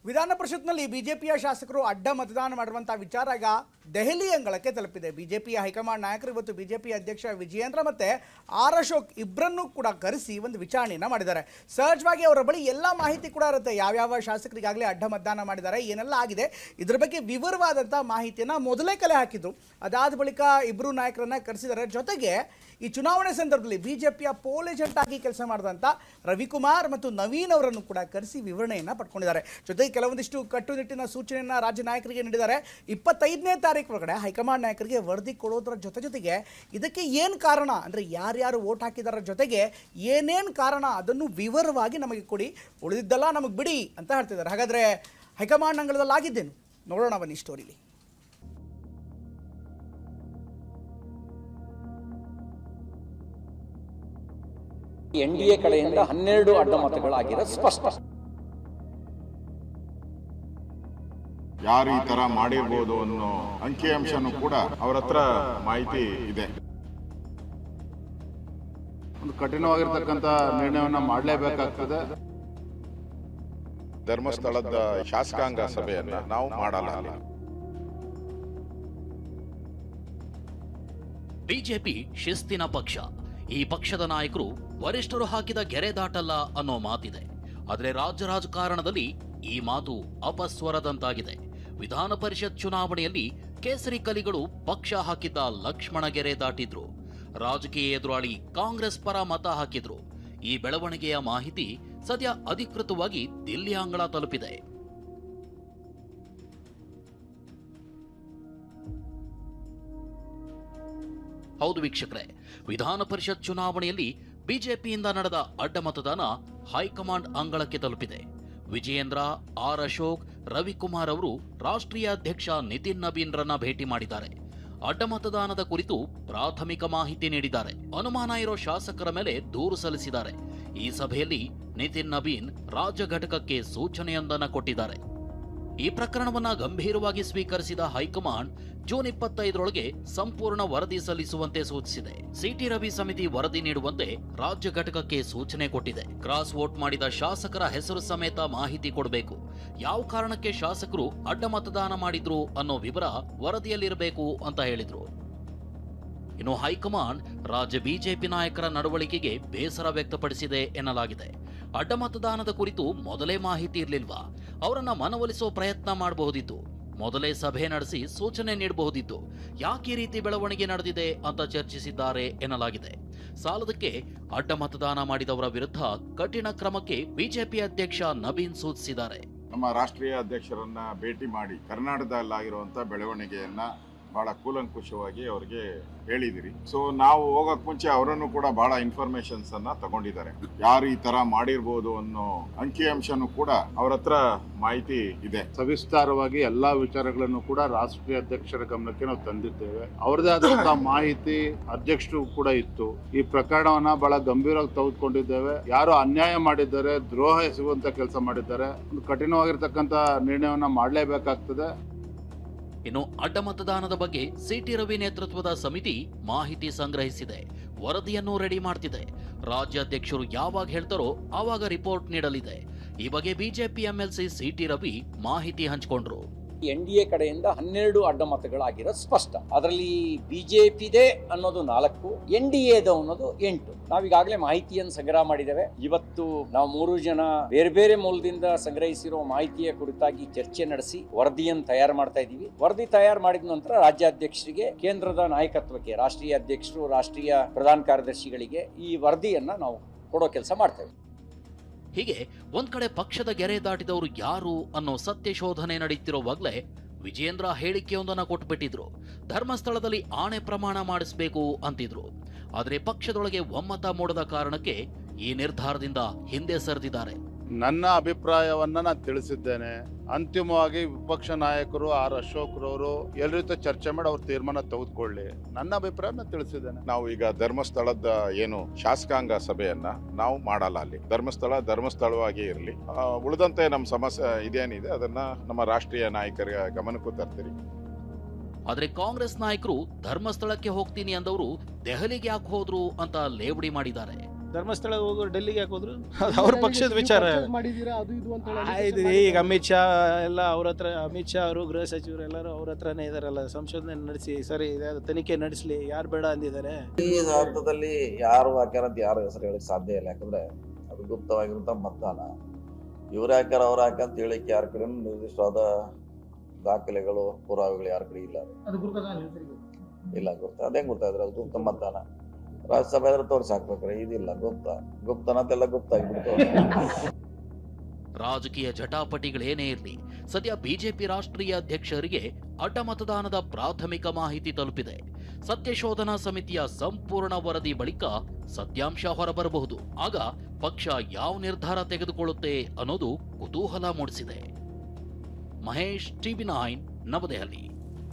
ವಿಧಾನ ಪರಿಷತ್ನಲ್ಲಿ ಬಿಜೆಪಿಯ ಶಾಸಕರು ಅಡ್ಡ ಮತದಾನ ಮಾಡಿರುವಂತಹ ವಿಚಾರ ಈಗ ದೆಹಲಿ ಅಂಗಳಕ್ಕೆ ತಲುಪಿದೆ. ಬಿಜೆಪಿಯ ಹೈಕಮಾಂಡ್ ನಾಯಕರು ಇವತ್ತು ಬಿಜೆಪಿ ಅಧ್ಯಕ್ಷ ವಿಜಯೇಂದ್ರ ಮತ್ತೆ ಆರ್ ಅಶೋಕ್ ಇಬ್ಬರನ್ನೂ ಕೂಡ ಕರೆಸಿ ಒಂದು ವಿಚಾರಣೆಯನ್ನು ಮಾಡಿದ್ದಾರೆ. ಸಹಜವಾಗಿ ಅವರ ಬಳಿ ಎಲ್ಲ ಮಾಹಿತಿ ಕೂಡ ಇರುತ್ತೆ, ಯಾವ್ಯಾವ ಶಾಸಕರಿಗಾಗಲೇ ಅಡ್ಡ ಮತದಾನ ಮಾಡಿದ್ದಾರೆ, ಏನೆಲ್ಲ ಆಗಿದೆ, ಇದರ ಬಗ್ಗೆ ವಿವರವಾದಂಥ ಮಾಹಿತಿಯನ್ನು ಮೊದಲೇ ಕಲೆ ಹಾಕಿದ್ರು. ಅದಾದ ಬಳಿಕ ಇಬ್ಬರು ನಾಯಕರನ್ನ ಕರೆಸಿದ್ದಾರೆ. ಜೊತೆಗೆ ಈ ಚುನಾವಣೆ ಸಂದರ್ಭದಲ್ಲಿ ಬಿಜೆಪಿಯ ಪೋಲ್ ಏಜೆಂಟ್ ಆಗಿ ಕೆಲಸ ಮಾಡಿದಂಥ ರವಿಕುಮಾರ್ ಮತ್ತು ನವೀನ್ ಅವರನ್ನು ಕೂಡ ಕರೆಸಿ ವಿವರಣೆಯನ್ನು ಪಡ್ಕೊಂಡಿದ್ದಾರೆ. ಜೊತೆಗೆ ಕೆಲವೊಂದಿಷ್ಟು ಕಟ್ಟುನಿಟ್ಟಿನ ಸೂಚನೆಯನ್ನು ರಾಜ್ಯ ನಾಯಕರಿಗೆ ನೀಡಿದ್ದಾರೆ. 25ನೇ ತಾರೀಕು ಒಳಗಡೆ ಹೈಕಮಾಂಡ್ ನಾಯಕರಿಗೆ ವರದಿ ಕೊಡೋದರ ಜೊತೆಗೆ ಇದಕ್ಕೆ ಏನು ಕಾರಣ ಅಂದರೆ ಯಾರ್ಯಾರು ವೋಟ್ ಹಾಕಿದಾರ ಜೊತೆಗೆ ಏನೇನು ಕಾರಣ ಅದನ್ನು ವಿವರವಾಗಿ ನಮಗೆ ಕೊಡಿ, ಉಳಿದಿದ್ದಲ್ಲ ನಮಗೆ ಬಿಡಿ ಅಂತ ಹೇಳ್ತಿದ್ದಾರೆ. ಹಾಗಾದರೆ ಹೈಕಮಾಂಡ್ ಅಂಗಳದಲ್ಲಿ ಆಗಿದ್ದೇನು ನೋಡೋಣ ಬನ್ನಿ ಸ್ಟೋರಿಲಿ. ಎನ್ಡಿಎ ಕಡೆಯಿಂದ 12 ಅಡ್ಡ ಮತಗಳಾಗಿರೋ ಸ್ಪಷ್ಟ. ಯಾರು ಈ ತರ ಮಾಡಿರ್ಬೋದು ಅನ್ನೋ ಅಂಕಿಅಂಶನೂ ಕೂಡ ಅವರ ಹತ್ರ ಮಾಹಿತಿ ಇದೆ. ಒಂದು ಕಠಿಣವಾಗಿರ್ತಕ್ಕಂಥ ನಿರ್ಣಯವನ್ನ ಮಾಡಲೇಬೇಕಾಗ್ತದೆ. ಧರ್ಮಸ್ಥಳದ ಶಾಸಕಾಂಗ ಸಭೆಯನ್ನ ನಾವು ಮಾಡಲ್ಲ. ಬಿಜೆಪಿ ಶಿಸ್ತಿನ ಪಕ್ಷ. ಈ ಪಕ್ಷದ ನಾಯಕರು ವರಿಷ್ಠರು ಹಾಕಿದ ಗೆರೆ ದಾಟಲ್ಲ ಅನ್ನೋ ಮಾತಿದೆ. ಆದರೆ ರಾಜ್ಯ ರಾಜಕಾರಣದಲ್ಲಿ ಈ ಮಾತು ಅಪಸ್ವರದಂತಾಗಿದೆ. ವಿಧಾನ ಪರಿಷತ್ ಚುನಾವಣೆಯಲ್ಲಿ ಕೇಸರಿ ಕಲಿಗಳು ಪಕ್ಷ ಹಾಕಿದ್ದ ಲಕ್ಷ್ಮಣ ಗೆರೆ ದಾಟಿದ್ರು. ರಾಜಕೀಯ ಎದುರಾಳಿ ಕಾಂಗ್ರೆಸ್ ಪರ ಮತ ಹಾಕಿದ್ರು. ಈ ಬೆಳವಣಿಗೆಯ ಮಾಹಿತಿ ಸದ್ಯ ಅಧಿಕೃತವಾಗಿ ದಿಲ್ಲಿ ಅಂಗಳ ತಲುಪಿದೆ. ಹೌದು ವೀಕ್ಷಕರೇ, ವಿಧಾನ ಪರಿಷತ್ ಚುನಾವಣೆಯಲ್ಲಿ ಬಿಜೆಪಿಯಿಂದ ನಡೆದ ಅಡ್ಡ ಮತದಾನ ಹೈಕಮಾಂಡ್ ಅಂಗಳಕ್ಕೆ ತಲುಪಿದೆ. ವಿಜಯೇಂದ್ರ, ಆರ್ ಅಶೋಕ್, ರವಿಕುಮಾರ್ ಅವರು ರಾಷ್ಟ್ರೀಯ ಅಧ್ಯಕ್ಷ ನಿತಿನ್ ನಬೀನ್ರನ್ನ ಭೇಟಿ ಮಾಡಿದ್ದಾರೆ. ಅಡ್ಡ ಮತದಾನದ ಕುರಿತು ಪ್ರಾಥಮಿಕ ಮಾಹಿತಿ ನೀಡಿದ್ದಾರೆ. ಅನುಮಾನ ಇರೋ ಶಾಸಕರ ಮೇಲೆ ದೂರು ಸಲ್ಲಿಸಿದ್ದಾರೆ. ಈ ಸಭೆಯಲ್ಲಿ ನಿತಿನ್ ನಬೀನ್ ರಾಜ್ಯ ಘಟಕಕ್ಕೆ ಸೂಚನೆಯೊಂದನ್ನು ಕೊಟ್ಟಿದ್ದಾರೆ. ಈ ಪ್ರಕರಣವನ್ನ ಗಂಭೀರವಾಗಿ ಸ್ವೀಕರಿಸಿದ ಹೈಕಮಾಂಡ್ ಜೂನ್ 25ರೊಳಗೆ ಸಂಪೂರ್ಣ ವರದಿ ಸಲ್ಲಿಸುವಂತೆ ಸೂಚಿಸಿದೆ. ಸಿಟಿ ರವಿ ಸಮಿತಿ ವರದಿ ನೀಡುವಂತೆ ರಾಜ್ಯ ಘಟಕಕ್ಕೆ ಸೂಚನೆ ಕೊಟ್ಟಿದೆ. ಕ್ರಾಸ್ ವೋಟ್ ಮಾಡಿದ ಶಾಸಕರ ಹೆಸರು ಸಮೇತ ಮಾಹಿತಿ ಕೊಡಬೇಕು. ಯಾವ ಕಾರಣಕ್ಕೆ ಶಾಸಕರು ಅಡ್ಡ ಮತದಾನ ಮಾಡಿದ್ರು ಅನ್ನೋ ವಿವರ ವರದಿಯಲ್ಲಿರಬೇಕು ಅಂತ ಹೇಳಿದ್ರು. ಇನ್ನು ಹೈಕಮಾಂಡ್ ರಾಜ್ಯ ಬಿಜೆಪಿ ನಾಯಕರ ನಡವಳಿಕೆಗೆ ಬೇಸರ ವ್ಯಕ್ತಪಡಿಸಿದೆ ಎನ್ನಲಾಗಿದೆ. ಅಡ್ಡ ಮತದಾನದ ಕುರಿತು ಮೊದಲೇ ಮಾಹಿತಿ ಇರಲಿಲ್ವಾ? ಅವರನ್ನ ಮನವೊಲಿಸೋ ಪ್ರಯತ್ನ ಮಾಡಬಹುದಿತ್ತು. ಮೊದಲೇ ಸಭೆ ನಡೆಸಿ ಸೂಚನೆ ನೀಡಬಹುದಿತ್ತು. ಯಾಕೆ ಈ ರೀತಿ ಬೆಳವಣಿಗೆ ನಡೆದಿದೆ ಅಂತ ಚರ್ಚಿಸಿದ್ದಾರೆ ಎನ್ನಲಾಗಿದೆ. ಸಾಲದಕ್ಕೆ ಅಡ್ಡ ಮತದಾನ ಮಾಡಿದವರ ವಿರುದ್ಧ ಕಠಿಣ ಕ್ರಮಕ್ಕೆ ಬಿಜೆಪಿ ಅಧ್ಯಕ್ಷ ನಬೀನ್ ಸೂಚಿಸಿದ್ದಾರೆ. ನಮ್ಮ ರಾಷ್ಟ್ರೀಯ ಅಧ್ಯಕ್ಷರನ್ನ ಭೇಟಿ ಮಾಡಿ ಕರ್ನಾಟಕದಲ್ಲಾಗಿರುವಂತ ಬೆಳವಣಿಗೆಯನ್ನ ಬಹಳ ಕೂಲಂಕುಷವಾಗಿ ಅವರಿಗೆ ಹೇಳಿದಿರಿ. ಸೊ ನಾವು ಹೋಗಕ್ ಮುಂಚೆ ಅವರನ್ನು ಕೂಡ ಬಹಳ ಇನ್ಫಾರ್ಮೇಶನ್ಸ್ ಅನ್ನ ತಗೊಂಡಿದ್ದಾರೆ. ಯಾರು ಈ ತರ ಮಾಡಿರ್ಬೋದು ಅನ್ನೋ ಅಂಕಿಅಂಶನೂ ಕೂಡ ಅವರ ಹತ್ರ ಮಾಹಿತಿ ಇದೆ. ಸವಿಸ್ತಾರವಾಗಿ ಎಲ್ಲಾ ವಿಚಾರಗಳನ್ನು ಕೂಡ ರಾಷ್ಟ್ರೀಯ ಅಧ್ಯಕ್ಷರ ಗಮನಕ್ಕೆ ನಾವು ತಂದಿದ್ದೇವೆ. ಅವರದೇ ಆದಂತಹ ಮಾಹಿತಿ ಅಧ್ಯಕ್ಷರು ಕೂಡ ಇತ್ತು. ಈ ಪ್ರಕರಣವನ್ನ ಬಹಳ ಗಂಭೀರವಾಗಿ ತೆಗೆದುಕೊಂಡಿದ್ದೇವೆ. ಯಾರು ಅನ್ಯಾಯ ಮಾಡಿದ್ದಾರೆ, ದ್ರೋಹ ಎಸಗುವಂತ ಕೆಲಸ ಮಾಡಿದ್ದಾರೆ, ಒಂದು ಕಠಿಣವಾಗಿರ್ತಕ್ಕಂಥ ನಿರ್ಣಯವನ್ನ ಮಾಡಲೇಬೇಕಾಗ್ತದೆ. ಇನ್ನು ಅಡ್ಡ ಮತದಾನದ ಬಗ್ಗೆ ಸಿಟಿ ರವಿ ನೇತೃತ್ವದ ಸಮಿತಿ ಮಾಹಿತಿ ಸಂಗ್ರಹಿಸಿದೆ. ವರದಿಯನ್ನು ರೆಡಿ ಮಾಡ್ತಿದೆ. ರಾಜ್ಯಾಧ್ಯಕ್ಷರು ಯಾವಾಗ ಹೇಳ್ತಾರೋ ಆವಾಗ ರಿಪೋರ್ಟ್ ನೀಡಲಿದೆ. ಈ ಬಗ್ಗೆ ಬಿಜೆಪಿ ಎಂಎಲ್ಸಿ ಸಿಟಿ ರವಿ ಮಾಹಿತಿ ಹಂಚಿಕೊಂಡ್ರು. ಎನ್ಡಿಎ ಕಡೆಯಿಂದ 12 ಅಡ್ಡ ಮತಗಳಾಗಿರೋ ಸ್ಪಷ್ಟ. ಅದರಲ್ಲಿ ಬಿಜೆಪಿದೆ ಅನ್ನೋದು 4, ಎನ್ಡಿಎದ ಅನ್ನೋದು 8. ನಾವೀಗಾಗಲೇ ಮಾಹಿತಿಯನ್ನು ಸಂಗ್ರಹ ಮಾಡಿದ್ದೇವೆ. ಇವತ್ತು ನಾವು 3 ಜನ ಬೇರೆ ಬೇರೆ ಮೂಲದಿಂದ ಸಂಗ್ರಹಿಸಿರೋ ಮಾಹಿತಿಯ ಕುರಿತಾಗಿ ಚರ್ಚೆ ನಡೆಸಿ ವರದಿಯನ್ನು ತಯಾರು ಮಾಡ್ತಾ ಇದ್ದೀವಿ. ವರದಿ ತಯಾರು ಮಾಡಿದ ನಂತರ ರಾಜ್ಯಾಧ್ಯಕ್ಷರಿಗೆ, ಕೇಂದ್ರದ ನಾಯಕತ್ವಕ್ಕೆ, ರಾಷ್ಟ್ರೀಯ ಅಧ್ಯಕ್ಷರು, ರಾಷ್ಟ್ರೀಯ ಪ್ರಧಾನ ಕಾರ್ಯದರ್ಶಿಗಳಿಗೆ ಈ ವರದಿಯನ್ನ ನಾವು ಕೊಡೋ ಕೆಲಸ ಮಾಡ್ತೇವೆ. ಹೀಗೆ ಒಂದ್ ಕಡೆ ಪಕ್ಷದ ಗೆರೆ ದಾಟಿದವರು ಯಾರು ಅನ್ನೋ ಸತ್ಯ ಶೋಧನೆ ನಡೆಯುತ್ತಿರುವಾಗಲೇ ವಿಜಯೇಂದ್ರ ಹೇಳಿಕೆಯೊಂದನ್ನು ಕೊಟ್ಬಿಟ್ಟಿದ್ರು. ಧರ್ಮಸ್ಥಳದಲ್ಲಿ ಆಣೆ ಪ್ರಮಾಣ ಮಾಡಿಸಬೇಕು ಅಂತಿದ್ರು. ಆದರೆ ಪಕ್ಷದೊಳಗೆ ಒಮ್ಮತ ಮೂಡದ ಕಾರಣಕ್ಕೆ ಈ ನಿರ್ಧಾರದಿಂದ ಹಿಂದೆ ಸರಿದಿದ್ದಾರೆ. ನನ್ನ ಅಭಿಪ್ರಾಯವನ್ನ ನಾನು ತಿಳಿಸಿದ್ದೇನೆ. ಅಂತಿಮವಾಗಿ ವಿಪಕ್ಷ ನಾಯಕರು ಆರ್ ಅಶೋಕ್ ರವರು ಎಲ್ಲರ ಚರ್ಚೆ ಮಾಡಿ ಅವ್ರ ತೀರ್ಮಾನ ತೆಗೆದುಕೊಳ್ಳಿ. ನನ್ನ ಅಭಿಪ್ರಾಯ ತಿಳಿಸಿದ್ದೇನೆ. ನಾವು ಈಗ ಧರ್ಮಸ್ಥಳದ ಏನು ಶಾಸಕಾಂಗ ಸಭೆಯನ್ನ ನಾವು ಮಾಡಲ್ಲ. ಅಲ್ಲಿ ಧರ್ಮಸ್ಥಳವಾಗಿ ಇರಲಿ. ಉಳಿದಂತೆ ನಮ್ಮ ಸಮಸ್ಯೆ ಇದೇನಿದೆ ಅದನ್ನ ನಮ್ಮ ರಾಷ್ಟ್ರೀಯ ನಾಯಕರ ಗಮನಕ್ಕೂ ತರ್ತೀರಿ. ಆದ್ರೆ ಕಾಂಗ್ರೆಸ್ ನಾಯಕರು ಧರ್ಮಸ್ಥಳಕ್ಕೆ ಹೋಗ್ತೀನಿ ಅಂದವರು ದೆಹಲಿಗೆ ಯಾಕೆ ಹೋದ್ರು ಅಂತ ಲೇವಡಿ ಮಾಡಿದ್ದಾರೆ. ಧರ್ಮಸ್ಥಳ ಹೋಗೋರು ಡೆಲ್ಲಿಗೆ ಯಾಕೆ ಹೋದ್ರು? ಅದು ಅವ್ರ ಪಕ್ಷದ ವಿಚಾರ. ಆಯ್ತು, ಈಗ ಅಮಿತ್ ಶಾ ಎಲ್ಲ ಅವ್ರ ಹತ್ರ, ಅಮಿತ್ ಶಾ ಅವರು ಗೃಹ ಸಚಿವರು ಎಲ್ಲರೂ ಅವ್ರ ಹತ್ರನೇ ಇದಾರಲ್ಲ, ಸಂಶೋಧನೆ ನಡೆಸಿ ಸರಿ ತನಿಖೆ ನಡೆಸಲಿ, ಯಾರು ಬೇಡ ಅಂದಿದ್ದಾರೆ. ಈ ಹಂತದಲ್ಲಿ ಯಾರು ಹಾಕ್ಯಾರ ಅಂತ ಯಾರು ಹೆಸರು ಹೇಳಕ್ ಸಾಧ್ಯ ಇಲ್ಲ, ಯಾಕಂದ್ರೆ ಅದು ಗುಪ್ತವಾಗಿರುವಂತ ಮತದಾನ. ಇವ್ರು ಹಾಕ್ಯಾರ ಅವ್ರು ಹಾಕಂತ ಹೇಳಿಕ್ ಯಾರ ಕಡೆ ನಿರ್ದಿಷ್ಟವಾದ ದಾಖಲೆಗಳು ಪುರಾವೆಗಳು ಯಾರ ಕಡೆ ಇಲ್ಲ. ಇಲ್ಲ ಗುಪ್ತ, ಅದೇ ಗೊತ್ತಾದ್ರೆ ಅದು ಗುಪ್ತ ಮತದಾನ. ರಾಜ್ಯಸಭೆ ಆದ್ರೆ ತೋರ್ಸಿ ಹಾಕ್ಬೇಕ್ರೆ, ಇದಿಲ್ಲ ಗುಪ್ತನಂತೆಲ್ಲ ಗುಪ್ತ ಆಗಿಬಿಡ್ತು. ರಾಜಕೀಯ ಜಟಾಪಟಿಗಳೇನೇ ಇರಲಿ, ಸದ್ಯ ಬಿಜೆಪಿ ರಾಷ್ಟ್ರೀಯ ಅಧ್ಯಕ್ಷರಿಗೆ ಅಡ್ಡ ಮತದಾನದ ಪ್ರಾಥಮಿಕ ಮಾಹಿತಿ ತಲುಪಿದೆ. ಸತ್ಯಶೋಧನಾ ಸಮಿತಿಯ ಸಂಪೂರ್ಣ ವರದಿ ಬಳಿಕ ಸತ್ಯಾಂಶ ಹೊರಬರಬಹುದು. ಆಗ ಪಕ್ಷ ಯಾವ ನಿರ್ಧಾರ ತೆಗೆದುಕೊಳ್ಳುತ್ತೆ ಅನ್ನೋದು ಕುತೂಹಲ ಮೂಡಿಸಿದೆ. ಮಹೇಶ್, ಟಿವಿ9, ನವದೆಹಲಿ.